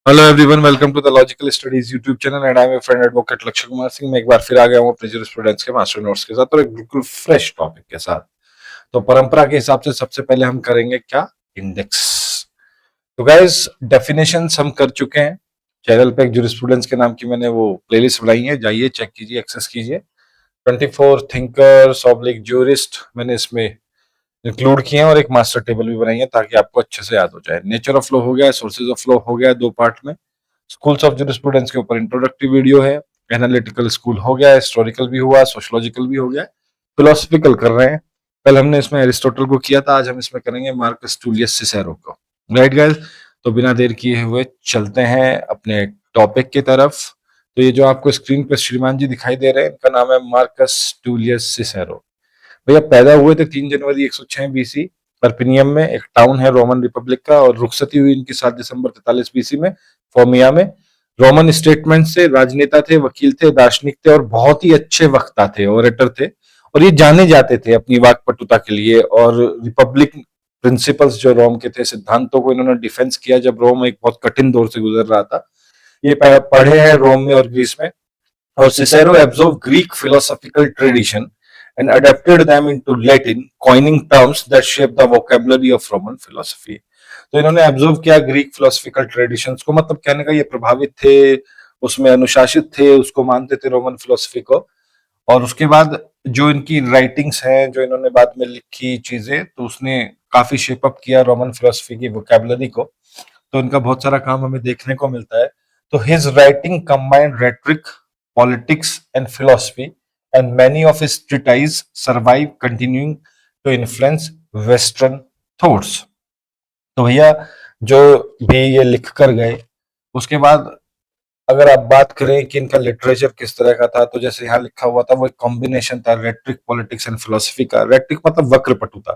Hello everyone, welcome to the logical studies YouTube channel and I am your friend advocate Lakshya Kumar Singh. मैं एक बार फिर आ गया हूँ अपने स्टूडेंट्स के मास्टर नोट्स के साथ और एक बिल्कुल फ्रेश टॉपिक के साथ। तो परंपरा के हिसाब से सबसे पहले हम करेंगे क्या, इंडेक्स। तो गाइस, डेफिनेशंस हम कर चुके हैं। चैनल पे एक जूरिस्प्रूडेंस के नाम की मैंने वो प्लेलिस्ट बनाई है, जाइए चेक कीजिए, एक्सेस कीजिए। 24 थिंकर्स ऑब्लिक जूरिस्ट मैंने इसमें इंक्लूड किए हैं और एक मास्टर टेबल भी बनाई है ताकि आपको अच्छे से याद हो जाए। नेचर ऑफ लॉ हो गया, सोर्सेज ऑफ लॉ हो गया, दो पार्ट में। स्कूल्स ऑफ जूरिस्प्रूडेंस के ऊपर इंट्रोडक्टिव वीडियो है। एनालिटिकल स्कूल हो गया, हिस्टोरिकल भी हुआ, सोशियोलॉजिकल भी हो गया, फिलोसफिकल कर रहे हैं। कल हमने इसमें एरिस्टोटल को किया था, आज हम इसमें करेंगे मार्कस टूलियस सिसेरो को। राइट गाइस, तो बिना देर किए हुए चलते हैं अपने टॉपिक की तरफ। तो ये जो आपको स्क्रीन पे श्रीमान जी दिखाई दे रहे हैं, इनका नाम है मार्कस टूलियस सिसेरो। भैया पैदा हुए थे 3 जनवरी 106 बीसी परपिनियम में, एक टाउन है रोमन रिपब्लिक का, और रुखसती हुई इनकी 7 दिसंबर 43 बीसी में फॉर्मिया में। रोमन स्टेटमेंट से राजनेता थे, वकील थे, दार्शनिक थे और बहुत ही अच्छे वक्ता थे, ओरेटर थे। और ये जाने जाते थे अपनी वाक्पटुता के लिए, और रिपब्लिक प्रिंसिपल्स जो रोम के थे, सिद्धांतों को इन्होंने डिफेंस किया जब रोम एक बहुत कठिन दौर से गुजर रहा था। ये पढ़े हैं रोम में और ग्रीस में। और Cicero absorbed Greek philosophical tradition and adapted them into Latin, coining terms that shaped the vocabulary of Roman philosophy. तो इन्होंने एब्जॉर्व किया ग्रीक फिलोसफिकल ट्रेडिशंस को, मतलब कहने का ये प्रभावित थे, उसमें अनुशासित थे, उसको मानते थे रोमन फिलोसफी को। और उसके बाद जो इनकी राइटिंग्स हैं, जो इन्होंने बाद में लिखी चीजें, तो उसने काफी शेप अप किया रोमन फिलोसफी की वोकैबुलरी को। तो इनका बहुत सारा काम हमें देखने को मिलता है। तो his writing combined rhetoric, politics and philosophy, and many of his treatises survive, continuing to influence Western thoughts. तो भैया जो भी ये लिख कर गए, उसके बाद अगर आप बात करें कि इनका लिटरेचर किस तरह का था, तो जैसे यहाँ लिखा हुआ था, वो एक कॉम्बिनेशन था रेट्रिक, पॉलिटिक्स एंड फिलोसफी का। रेट्रिक मतलब वक्रपटुता।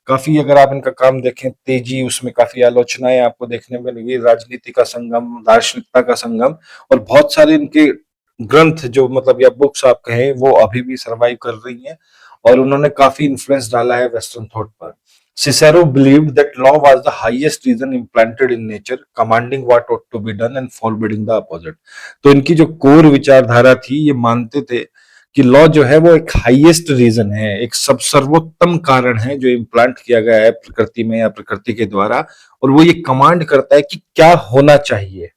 काफी अगर आप इनका काम देखें, तेजी, उसमें काफी आलोचनाएं आपको देखने में मिलेगी, राजनीति का संगम, दार्शनिकता का संगम। और बहुत सारे इनके ग्रंथ जो मतलब या बुक्स आप कहें, वो अभी भी सर्वाइव कर रही हैं और उन्होंने काफी इन्फ्लुएंस डाला है वेस्टर्न थॉट पर। Cicero believed that law was the highest reason implanted in nature, commanding what ought to be done and forbidding the opposite. तो इनकी जो कोर विचारधारा थी, ये मानते थे कि लॉ जो है वो एक हाईएस्ट रीजन है, एक सब सर्वोत्तम कारण है जो इम्प्लांट किया गया है प्रकृति में या प्रकृति के द्वारा, और वो ये कमांड करता है कि क्या होना चाहिए,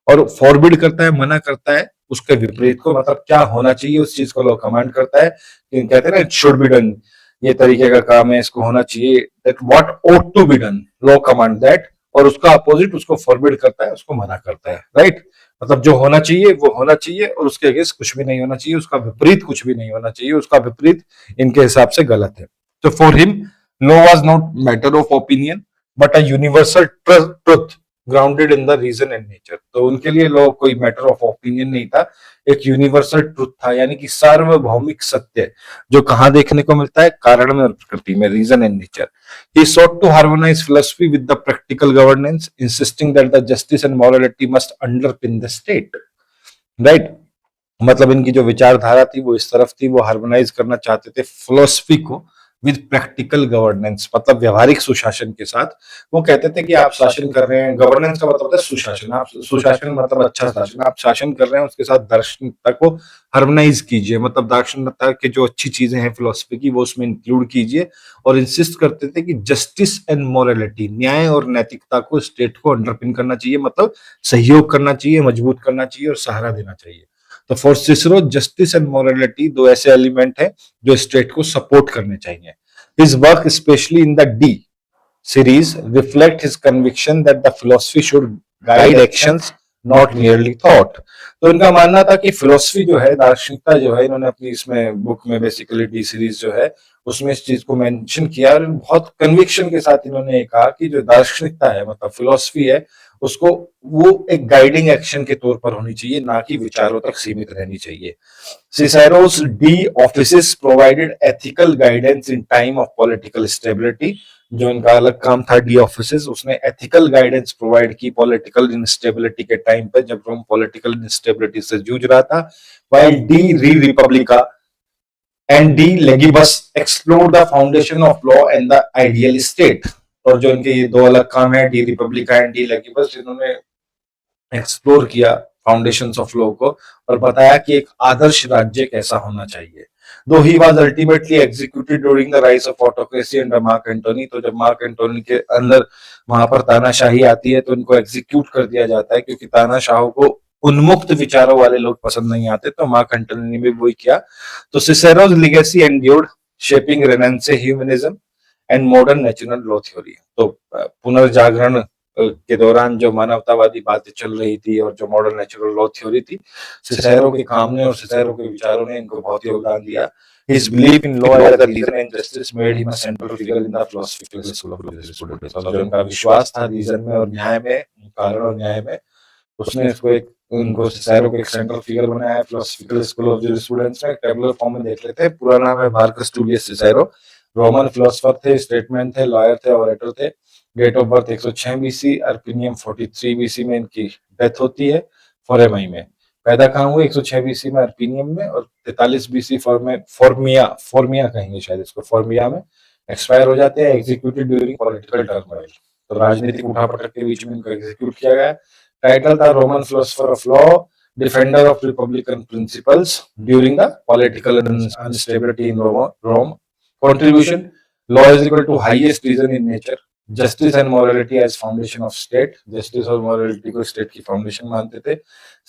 और फॉरबिड करता है, मना करता है उसके विपरीत को, मतलब क्या होना चाहिए उस चीज को लॉ कमांड करता है। कहते हैं ना, इट शुड बी डन, ये तरीके का काम है, इसको होना चाहिए। That what ought to be done, law command that, और उसका अपोजिट उसको फॉरबिड करता है, उसको मना करता है। राइट, मतलब जो होना चाहिए वो होना चाहिए और उसके अगेंस्ट कुछ भी नहीं होना चाहिए, उसका विपरीत कुछ भी नहीं होना चाहिए, उसका विपरीत इनके हिसाब से गलत है। तो for him law was not matter of opinion but a universal truth grounded in the reason and nature. तो उनके लिए लॉ कोई मैटर ऑफ ओपिनियन नहीं था, एक यूनिवर्सल ट्रुथ था, यानी कि सार्वभौमिक सत्य, जो कहाँ देखने को मिलता है, कारण में और प्रकृति में, reason and nature. He sought to harmonize philosophy with the practical governance, insisting that the justice and morality must underpin the state. Right? मतलब इनकी जो विचारधारा थी वो इस तरफ थी, वो हार्मोनाइज करना चाहते थे फिलोसफी को विद प्रैक्टिकल गवर्नेंस, मतलब व्यवहारिक सुशासन के साथ। वो कहते थे कि आप शासन कर रहे हैं, गवर्नेंस का मतलब होता है सुशासन, आप सुशासन मतलब अच्छा शासन, आप शासन कर रहे हैं, उसके साथ दार्शनिकता को हार्मोनाइज कीजिए, मतलब दार्शनिकता की जो अच्छी चीजें हैं फिलोसफी की, वो उसमें इंक्लूड कीजिए। और इंसिस्ट करते थे कि जस्टिस एंड मोरालिटी, न्याय और नैतिकता को स्टेट को अंडरपिन करना चाहिए, मतलब सहयोग करना चाहिए, मजबूत करना चाहिए और सहारा देना चाहिए। तो for Cicero justice and morality दो ऐसे एलिमेंट हैं जो स्टेट को सपोर्ट करने चाहिए। His work specially in the D series reflect his conviction that the philosophy should guide actions not merely thought. तो इनका मानना था कि फिलोसफी जो है, दार्शनिकता जो है, इन्होंने अपनी इसमें बुक में बेसिकली डी सीरीज जो है उसमें इस चीज को मेंशन किया और बहुत कन्विक्शन के साथ इन्होंने कहा कि जो दार्शनिकता है, मतलब फिलोसफी है, उसको वो एक गाइडिंग एक्शन के तौर पर होनी चाहिए, ना कि विचारों तक सीमित रहनी चाहिए। Cicero's D offices provided ethical guidance in time of political stability। जो इनका अलग काम था डी ऑफिसेस, उसने एथिकल गाइडेंस प्रोवाइड की पॉलिटिकल इंस्टेबिलिटी के टाइम पे, जब रोम पॉलिटिकल इंस्टेबिलिटी से जूझ रहा था। while De Re Publica and De Legibus explore the foundation of law and the ideal state. और जो इनके ये दो अलग काम है, De Republica and De Legibus, जिन्होंने एक्सप्लोर किया फाउंडेशंस ऑफ लॉ को और बताया कि एक आदर्श राज्य कैसा होना चाहिए। Though he was ultimately executed during the rise of autocracy under Mark Antony, तो जब मार्क एंटोनी के अंदर वहां पर तानाशाही आती है तो इनको एग्जीक्यूट कर दिया जाता है, क्योंकि तानाशाहों को उन्मुक्त विचारों वाले लोग पसंद नहीं आते, तो मार्क एंटोनी ने भी वही किया। तो Cicero's legacy endured, shaping Renaissance humanism and modern natural law theory. तो पुनर्जागरण के दौरान जो मानवतावादी बातें चल रही थी और जो मॉडर्न नेचुरल लॉ थ्योरी थी, सिसेरो के काम ने और सिसेरो के विचारों ने इनको बहुत योगदान दिया। His belief in law as a reason and justice made him a central figure in the philosophical school of jurisprudence। और जो उनका विश्वास था रीजन में और न्याय में, कारण और न्याय में, उसने इसको एक उनको सिसेरो को एक सेंट्रल फिगर बनाया है फिलोसॉफिकल स्कूल ऑफ जुरिस्प्रूडेंस में। टेबुलर फॉर्म में देख लेते हैं। पूरा नाम है Marcus Tullius Cicero. Roman philosopher थे, स्टेटमैन थे, लॉयर थे, ऑरेटर थे। Date of birth 106 BC, Arpinum 43 BC में इनकी डेथ होती है, फोरेमई में। पैदा कहाँ हुए? 106 बीसी में अर्पिनियम में, और 43 बीसी फोर्मिया फोर्मिया कहेंगे शायद इसको, फोर्मिया में एक्सपायर हो जाते हैं, एग्जीक्यूटेड ड्यूरिंग पॉलिटिकल टर्मोइल। तो राजनीतिक उठापटक के बीच में इनको एग्जीक्यूट किया गया। टाइटल था Roman philosopher of law, defender of republican principles during the political instability in Rome. Contribution: law is equal to highest reason in nature, justice and morality as foundation of state. Justice और morality को state की foundation मानते थे।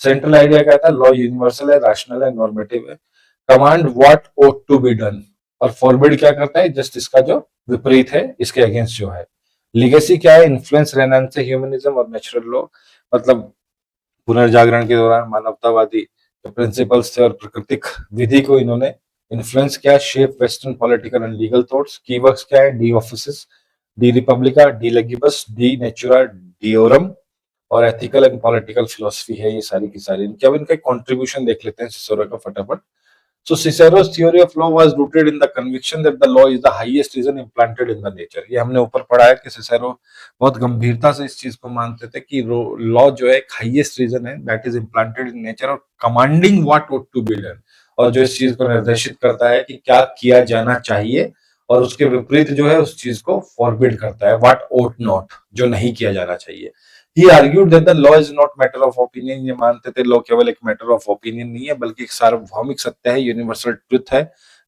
Central idea क्या था? Law universal है, rational है, normative है। Command what ought to be done, और फॉरबिड क्या करता है? जस्ट इसका जो विपरीत है, इसके अगेंस्ट जो है। लीगेसी क्या है? इन्फ्लुएंस रेनेसांस से ह्यूमनिज्म और नेचुरल लॉ, मतलब पुनर्जागरण के दौरान मानवतावादी जो प्रिंसिपल्स थे और प्राकृतिक विधि को इन्होंने इन्फ्लुएंस किया। Shape western political and legal thoughts. Keywords क्या है? De Officiis, De Republica, De Legibus, De Natura, Deorum, और एथिकल एंड पॉलिटिकल फिलोसफी है ये सारी की सारी। इनके अब इनका कंट्रीब्यूशन देख लेते हैं सिसेरो का फटाफट। So Cicero's theory of law was rooted in the conviction that the law is the highest reason implanted in the nature। ये हमने ऊपर पढ़ा है कि सिसेरो बहुत गंभीरता से इस चीज को मानते थे कि लॉ जो है एक हाईएस्ट रीजन है, that is implanted in nature, और commanding what ought to be done, और जो इस चीज को निर्देशित करता है कि क्या किया जाना चाहिए, और उसके विपरीत जो है उस चीज को फॉरबिड करता है, व्हाट ought नॉट, जो नहीं किया जाना चाहिए। He argued that the law is not matter of opinion। ये मानते थे लॉ केवल एक मैटर ऑफ ओपिनियन नहीं है, बल्कि एक सार्वभौमिक सत्य है, यूनिवर्सल ट्रुथ है।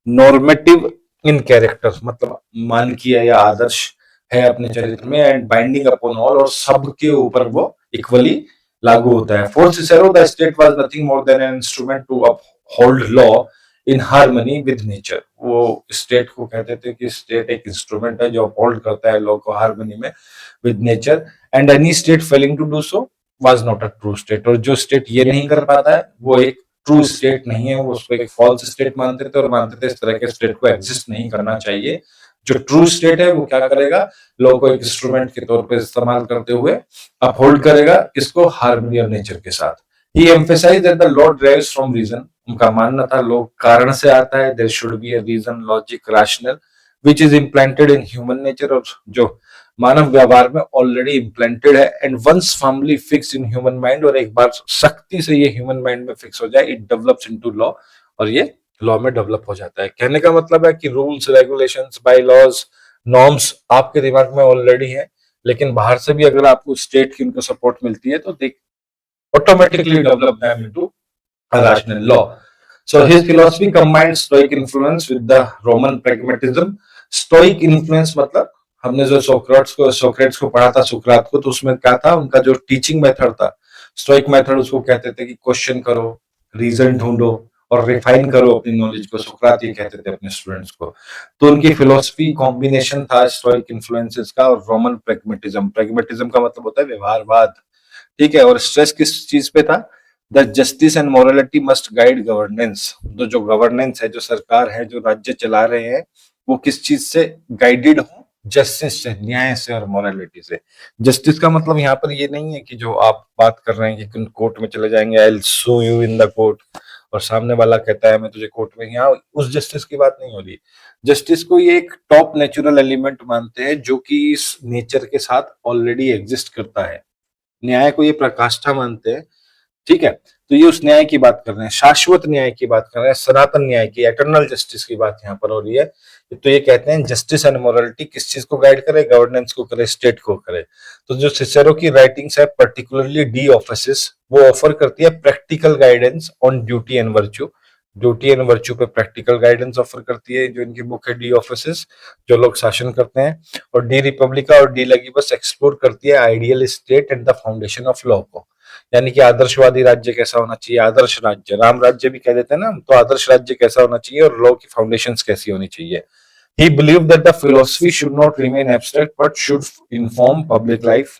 नॉर्मेटिव इन कैरेक्टर, मतलब मानकीय या आदर्श है अपने चरित्र में, एंड बाइंडिंग अपॉन ऑल, और सबके ऊपर वो इक्वली लागू होता है। For Cicero the state was nothing more than an instrument to uphold law in harmony with nature. वो स्टेट को कहते थे कि स्टेट एक इंस्ट्रूमेंट है जो अपहोल्ड करता है लॉ को हार्मनी में with nature, and any state failing to do so was not a true state. और जो स्टेट ये नहीं कर पाता है वो एक ट्रू स्टेट नहीं है, वो उसको एक फॉल्स स्टेट मानते थे, और मानते थे इस तरह के स्टेट को एग्जिस्ट नहीं करना चाहिए। जो ट्रू स्टेट है वो क्या करेगा? लॉ को एक इंस्ट्रूमेंट के तौर पर इस्तेमाल करते हुए अपहोल्ड करेगा इसको हार्मनी ऑफ नेचर के साथ। He emphasized that the law derives from reason। उनका मानना था लॉ कारण से आता है। There should be a reason, logic, rational, which is implanted in human nature, और जो मानव व्यवहार में ऑलरेडी इम्प्लांटेड है, and once firmly fix in human mind, और एक बार सख्ती से ये ह्यूमन माइंड में फिक्स हो जाए, इट डेवलप्स इनटू लॉ, और ये लॉ में डेवलप हो जाता है। कहने का मतलब है कि rules, regulations, bylaws, norms आपके दिमाग में ऑलरेडी है, लेकिन बाहर से भी अगर आपको स्टेट की उनको सपोर्ट मिलती है तो देख automatically develop them into a rational law। So his philosophy combined Stoic influence with the Roman pragmatism। Stoic influence मतलब हमने जो सोक्रेट्स को पढ़ा था, सुकरात को, तो उसमें क्या था? उनका जो टीचिंग मेथड था, स्टोइक मेथड, उसको कहते थे कि क्वेश्चन करो, रीजन ढूंढो, और रिफाइन करो अपनी नॉलेज को। सुकरात ये कहते थे अपने स्टूडेंट्स को। तो उनकी फिलोसफी कॉम्बिनेशन था स्टोइक इन्फ्लुएंसेस का और रोमन प्रेगमेटिज्म। प्रेगमेटिज्म का मतलब होता है व्यवहारवाद, ठीक है। और स्ट्रेस किस चीज पे था? The justice and morality must guide governance. तो जो गवर्नेंस है, जो सरकार है, जो राज्य चला रहे हैं, वो किस चीज से गाइडेड हो? जस्टिस से, न्याय से और मोरालिटी से। जस्टिस का मतलब यहाँ पर ये नहीं है कि जो आप बात कर रहे हैं कि कोर्ट में चले जाएंगे, I will sue you in the court, और सामने वाला कहता है मैं तुझे कोर्ट में, यहाँ उस जस्टिस की बात नहीं हो रही। जस्टिस को ये एक टॉप नेचुरल एलिमेंट मानते हैं जो कि इस नेचर के साथ ऑलरेडी एग्जिस्ट करता है। न्याय को ये प्रकाष्ठा मानते हैं, ठीक है, तो ये उस न्याय की बात कर रहे हैं, शाश्वत न्याय की बात कर रहे हैं, सनातन न्याय की, एटर्नल जस्टिस की बात यहाँ पर हो रही है। तो ये कहते हैं जस्टिस एंड मोरालिटी किस चीज को गाइड करे, गवर्नेंस को करे, स्टेट को करे। तो जो सिसेरो की राइटिंग्स है, पर्टिकुलरली डी ऑफिसेस, वो ऑफर करती है practical guidance on duty and virtue. Duty and virtue पे प्रैक्टिकल गाइडेंस ऑफर करती है जो इनकी बुक है डी ऑफिसेस, जो लोग शासन करते हैं। और डी रिपब्लिका और डी लेगिबस एक्सप्लोर करती है ideal state and the foundation of law को, यानी कि आदर्शवादी राज्य कैसा होना चाहिए, आदर्श राज्य, राम राज्य भी कह देते हैं ना, तो आदर्श राज्य कैसा होना चाहिए और लॉ की फाउंडेशंस कैसी होनी चाहिए। He believed that the philosophy should not remain abstract but should inform public life।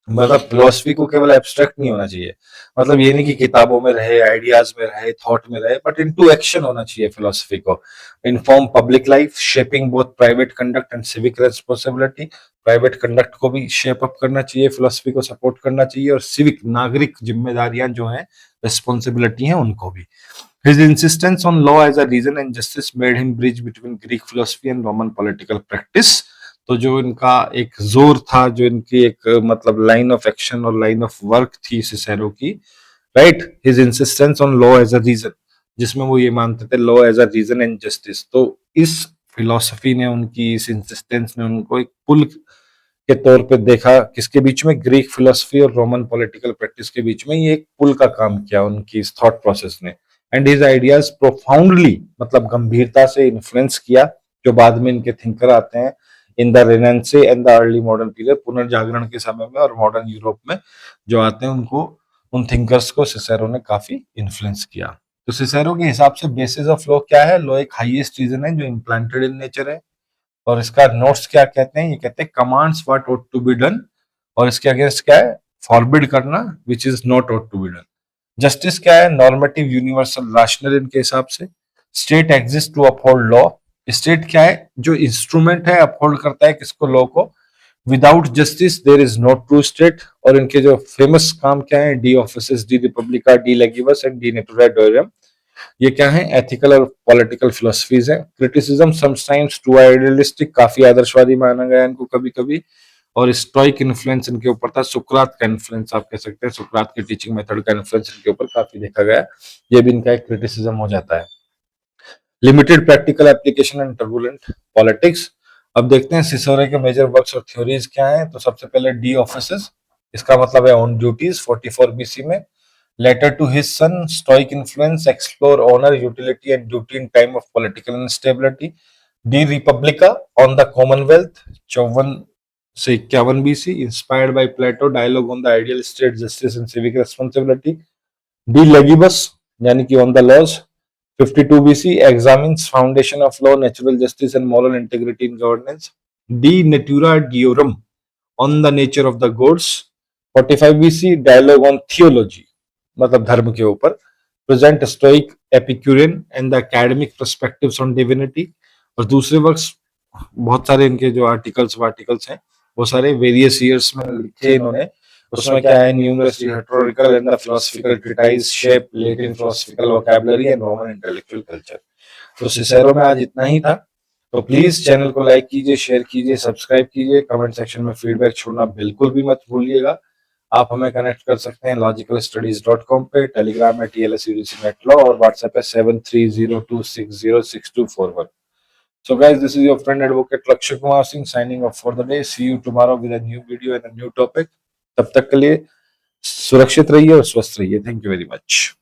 मतलब फिलोसफी को केवल एब्स्ट्रैक्ट नहीं होना चाहिए, मतलब ये नहीं कि किताबों में रहे, आइडियाज में रहे, थॉट में रहे, बट इनटू एक्शन होना चाहिए फिलोसफी को। Inform public life, shaping both private conduct and civic responsibility. Private conduct को भी शेप अप करना चाहिए, फिलोसफी को सपोर्ट करना चाहिए, और सिविक नागरिक जिम्मेदारियां जो हैं, रिस्पॉन्सिबिलिटी हैं, उनको भी। His insistence on law as a reason and justice made him bridge between Greek philosophy and Roman political practice। तो जो इनका एक जोर था, जो इनकी एक मतलब लाइन ऑफ एक्शन और लाइन ऑफ वर्क थी सिसेरो की, right, his insistence on law as a reason, जिसमें वो ये मानते थे law as a reason and justice. तो इस फिलोसफी ने, उनकी इस इंसिस्टेंस ने उनको एक पुल के तौर पे देखा, किसके बीच में, ग्रीक फिलोसफी और रोमन पॉलिटिकल प्रैक्टिस के बीच में। ये एक पुल का काम किया उनकी इस थॉट प्रोसेस ने। एंड हिज आइडियाज प्रोफाउंडली, मतलब गंभीरता से इन्फ्लुएंस किया, जो बाद में इनके थिंकर आते हैं in the Renaissance and the early modern period, पुनर्जागरण के समय में और मॉडर्न यूरोप में जो आते हैं, उनको, उन थिंकर्स को सिसेरो ने काफी इन्फ्लुएंस किया। तो सिसेरो के हिसाब से बेसिस ऑफ लॉ क्या है, लॉ एक हाईएस्ट रीजन है जो इम्प्लांटेड इन नेचर है। और इसका नोट्स क्या कहते हैं, ये कहते हैं commands what ought to be done, और इसके अगेंस्ट क्या है, फॉरबिड करना which is not ought to be done. Justice क्या है, नॉर्मेटिव यूनिवर्सल रैशनल इनके हिसाब से। State exist to uphold law, state क्या है, जो इंस्ट्रूमेंट है, अपहोल्ड करता है किसको, लॉ को। Without justice there is no true state. और इनके जो फेमस काम क्या है, De Officiis, De Republica, De Legibus and De Natura Deorum, ये क्या है, एथिकल और पॉलिटिकल फिलोसफीज है। क्रिटिसिज्म समटाइम्स टू आइडियलिस्टिक, काफी आदर्शवादी माना गया इनको कभी कभी। और स्टोइक इन्फ्लुएंस इनके ऊपर था, सुकरात का इन्फ्लुएंस आप कह सकते हैं, सुकरात के टीचिंग मेथड का इन्फ्लुएंस इनके ऊपर काफी देखा गया। ये भी इनका एक क्रिटिसिज्म हो जाता है। Limited practical application and turbulent politics. अब देखते हैं सिसोरो के मेजर वर्क्स और थ्योरीज क्या हैं। तो सबसे पहले डी ऑफिसेस, इसका मतलब है ऑन ड्यूटीज, 44 बीसी में। Letter to his son, Stoic influence, explore honour, utility and duty in time of political instability. De Republica, on the commonwealth, 54 से 51 BC, inspired by Plato, dialogue on the ideal state, justice and civic responsibility. De Legibus, यानी कि on the laws, 52 BC, examines foundation of law, natural justice and moral integrity in governance. De Natura Deorum, on the nature of the gods, 45 BC, dialogue on theology, मतलब धर्म के ऊपर, present stoic, epicurean and the academic perspectives on divinity। और दूसरे works बहुत सारे इनके जो आर्टिकल्स हैं, वो सारे वेरियस ईयर्स में लिखे इन्होंने। उसमें क्या है, numerous historical and the philosophical treatise, shape Latin philosophical vocabulary and Roman intellectual culture. तो सिसेरो में आज इतना ही था। तो प्लीज चैनल को लाइक कीजिए, शेयर कीजिए, सब्सक्राइब कीजिए, कमेंट सेक्शन में फीडबैक छोड़ना बिल्कुल भी मत भूलिएगा। आप हमें कनेक्ट कर सकते हैं logicalstudies.com पे, टेलीग्राम है TLSUGC.law और व्हाट्सएप है 7302606241। So guys, this is your friend advocate Lakshay Kumar Singh signing off for the day. See you tomorrow with a new video and a new topic. तब तक के लिए सुरक्षित रहिए और स्वस्थ रहिए। Thank you very much.